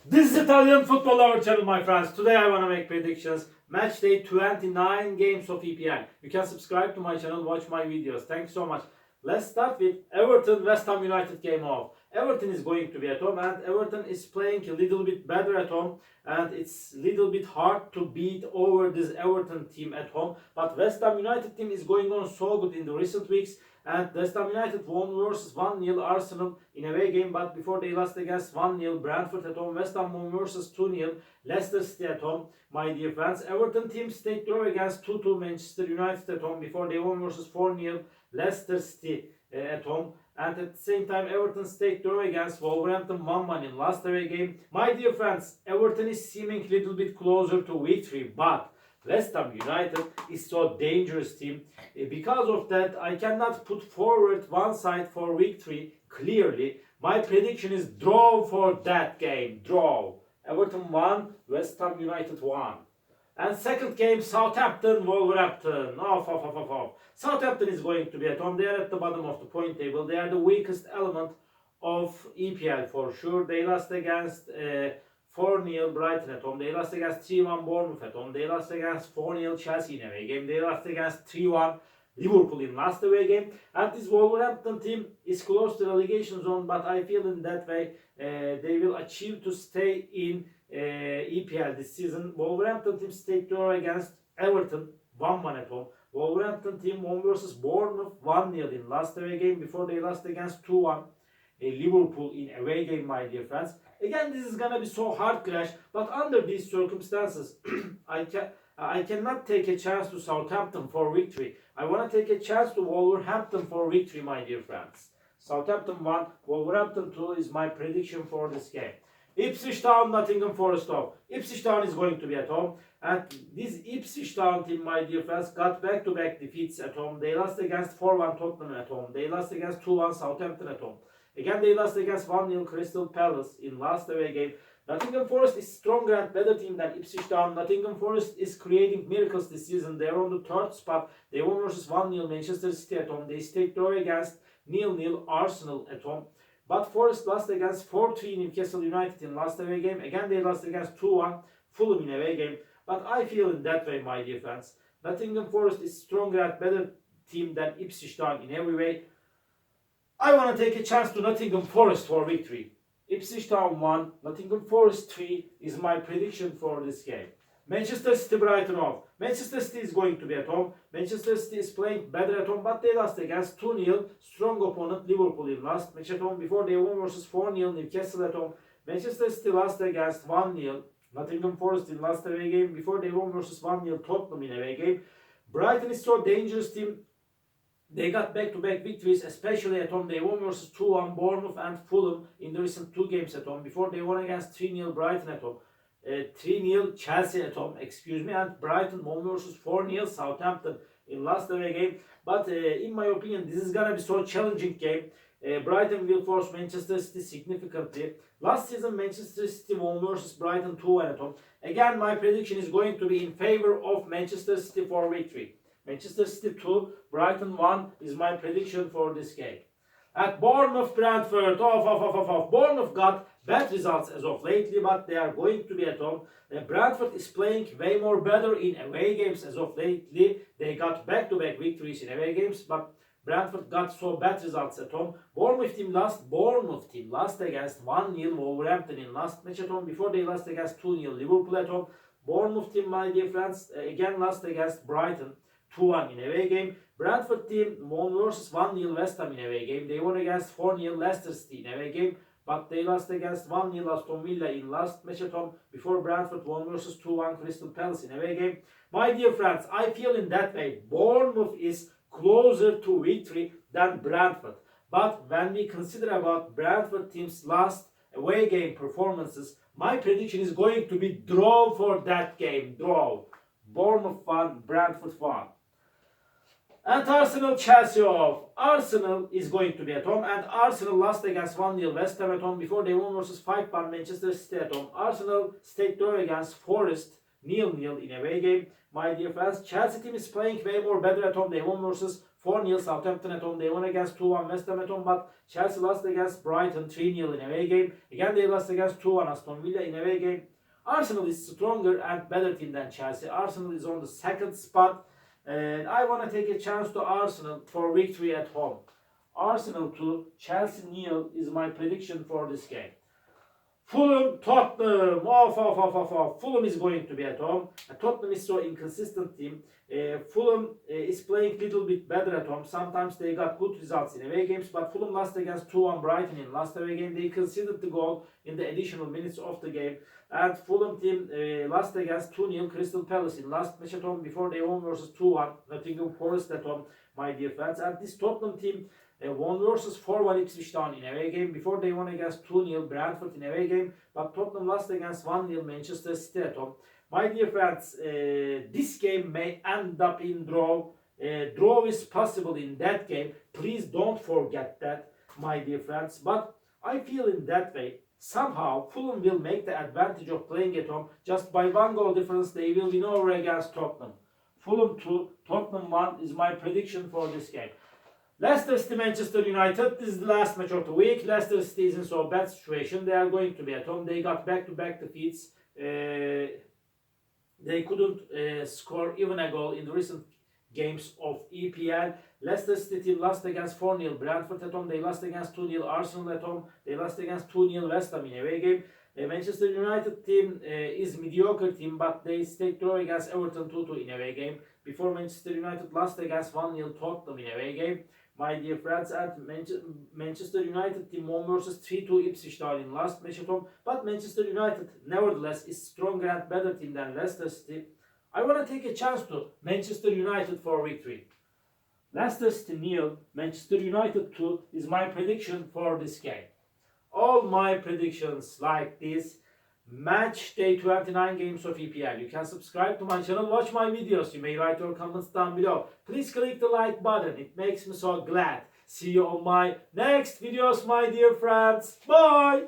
This is Italian Football Hour channel, my friends. Today I want to make predictions. Match day 29 games of EPL. You can subscribe to my channel, watch my videos. Thanks so much. Let's start with Everton West Ham United game off. Everton is going to be at home and Everton is playing a little bit better at home, and it's a little bit hard to beat over this Everton team at home. But West Ham United team is going on so good in the recent weeks, and West Ham United won versus 1-0 Arsenal in away game, but before they lost against 1-0 Brentford at home. West Ham won versus 2-0 Leicester City at home, my dear friends. Everton team stayed draw against 2-2 Manchester United at home before they won versus 4-0 Leicester City at home. And at the same time, Everton stayed draw against Wolverhampton 1-1 in last away game. My dear friends, Everton is seeming a little bit closer to victory, but West Ham United is so dangerous team. Because of that, I cannot put forward one side for victory clearly. My prediction is draw for that game. Draw. Everton 1, West Ham United 1. And second game, Southampton, Wolverhampton. Off. Southampton is going to be at home. They are at the bottom of the point table. They are the weakest element of EPL for sure. They lost against 4-0 Brighton at home. They lost against 3-1 Bournemouth at home. They lost against 4-0 Chelsea in away game. They lost against 3-1 Liverpool in last away game. And this Wolverhampton team is close to the relegation zone, but I feel in that way they will achieve to stay in EPL this season. Wolverhampton team stayed draw against Everton 1-1 at home. Wolverhampton team won versus Bournemouth 1-0 in last away game before they lost against 2-1 Liverpool in away game, my dear friends. Again, this is gonna be so hard clash, but under these circumstances, I cannot take a chance to Southampton for victory. I want to take a chance to Wolverhampton for victory, my dear friends. Southampton 1, Wolverhampton 2 is my prediction for this game. Ipswich Town, Nottingham Forest off. Ipswich Town is going to be at home, and this Ipswich Town team, my dear friends, got back-to-back defeats at home. They lost against 4-1 Tottenham at home. They lost against 2-1 Southampton at home. Again, they lost against 1-0 Crystal Palace in last away game. Nottingham Forest is stronger and better team than Ipswich Town. Nottingham Forest is creating miracles this season. They are on the third spot. They won versus 1-0 Manchester City at home. They stayed draw against 0-0 Arsenal at home. But Forest lost against 4-3 Newcastle United in last away game. Again, they lost against 2-1 Fulham in away game. But I feel in that way, my dear friends, Nottingham Forest is stronger and better team than Ipswich Town in every way. I want to take a chance to Nottingham Forest for victory. Ipswich Town 1, Nottingham Forest 3 is my prediction for this game. Manchester City Brighton off. Manchester City is going to be at home. Manchester City is playing better at home, but they lost against 2-0 strong opponent Liverpool in last match at home before they won versus 4-0 Newcastle at home. Manchester City lost against 1-0 Nottingham Forest in last away game before they won versus 1-0 Tottenham in away game. Brighton is so dangerous team. They got back-to-back victories, especially at home. They won versus 2-1 Bournemouth and Fulham in the recent two games at home before they won against 3-0 Brighton at home. 3-0 Chelsea at home, and Brighton won versus 4-0 Southampton in last away game. But in my opinion, this is gonna be so challenging game. Brighton will force Manchester City significantly. Last season, Manchester City won versus Brighton 2-1 at home. Again, my prediction is going to be in favor of Manchester City for victory. Manchester City 2, Brighton 1 is my prediction for this game. At Bournemouth, Brentford, Bournemouth got bad results as of lately, but they are going to be at home. Brentford is playing way more better in away games as of lately. They got back-to-back victories in away games, but Brentford got so bad results at home. Bournemouth team lost against 1-0 Wolverhampton in last match at home before they lost against 2-0 Liverpool at home. Bournemouth team, my dear friends, again lost against Brighton 2-1 in away game. Brentford team won versus 1-0 West Ham in away game. They won against 4-0 Leicester City in away game, but they lost against 1-0 Aston Villa in last match at home before Brentford won versus 2-1 Crystal Palace in away game. My dear friends, I feel in that way Bournemouth is closer to victory than Brentford. But when we consider about Brentford team's last away game performances, my prediction is going to be draw for that game. Draw. Bournemouth 1, Brentford 1. And Arsenal Chelsea off. Arsenal is going to be at home, and Arsenal lost against 1-0 West Ham at home before they won versus 5-1 Manchester City at home. Arsenal stayed draw against Forest 0-0 in away game. My dear friends, Chelsea team is playing way more better at home. They won versus 4-0. Southampton at home, they won against 2-1 West Ham at home, but Chelsea lost against Brighton 3-0 in away game. Again, they lost against 2-1 Aston Villa in away game. Arsenal is stronger and better team than Chelsea. Arsenal is on the second spot, and I want to take a chance to Arsenal for victory at home. Arsenal 2, Chelsea 0 is my prediction for this game. Fulham, Tottenham, Fulham is going to be at home. Tottenham is so inconsistent team. Fulham is playing little bit better at home. Sometimes they got good results in away games, but Fulham lost against 2-1 Brighton in last away game. They conceded the goal in the additional minutes of the game. And Fulham team lost against 2-0 Crystal Palace in last match at home before they won versus 2-1 Nottingham Forest at home, my dear friends. And this Tottenham team won versus 4-1 Ipswich Town in away game before they won against 2-0 Brentford in away game, but Tottenham lost against 1-0 Manchester City at home. My dear friends, this game may end up in draw. Draw is possible in that game. Please don't forget that, my dear friends. But I feel in that way, somehow Fulham will make the advantage of playing at home. Just by 1 goal difference, they will win over against Tottenham. Fulham 2, Tottenham 1 is my prediction for this game. Leicester City, Manchester United. This is the last match of the week. Leicester City is in so bad situation. They are going to be at home. They got back-to-back defeats. They couldn't score even a goal in the recent games of EPL. Leicester City team lost against 4-0 Brentford at home. They lost against 2-0 Arsenal at home. They lost against 2-0 West Ham in away game. Manchester United team is mediocre team, but they stayed draw against Everton 2-2 in away game. Before Manchester United lost against 1-0 Tottenham in away game. My dear friends, and Manchester United team won versus 3-2 Ipswich Town in last match at home. But Manchester United, nevertheless, is stronger and better team than Leicester City. I want to take a chance to Manchester United for victory. Leicester City 0, Manchester United 2 is my prediction for this game. All my predictions like this. Match day 29 games of EPL. You can subscribe to my channel, watch my videos. You may write your comments down below. Please click the like button. It makes me so glad. See you on my next videos, my dear friends. Bye.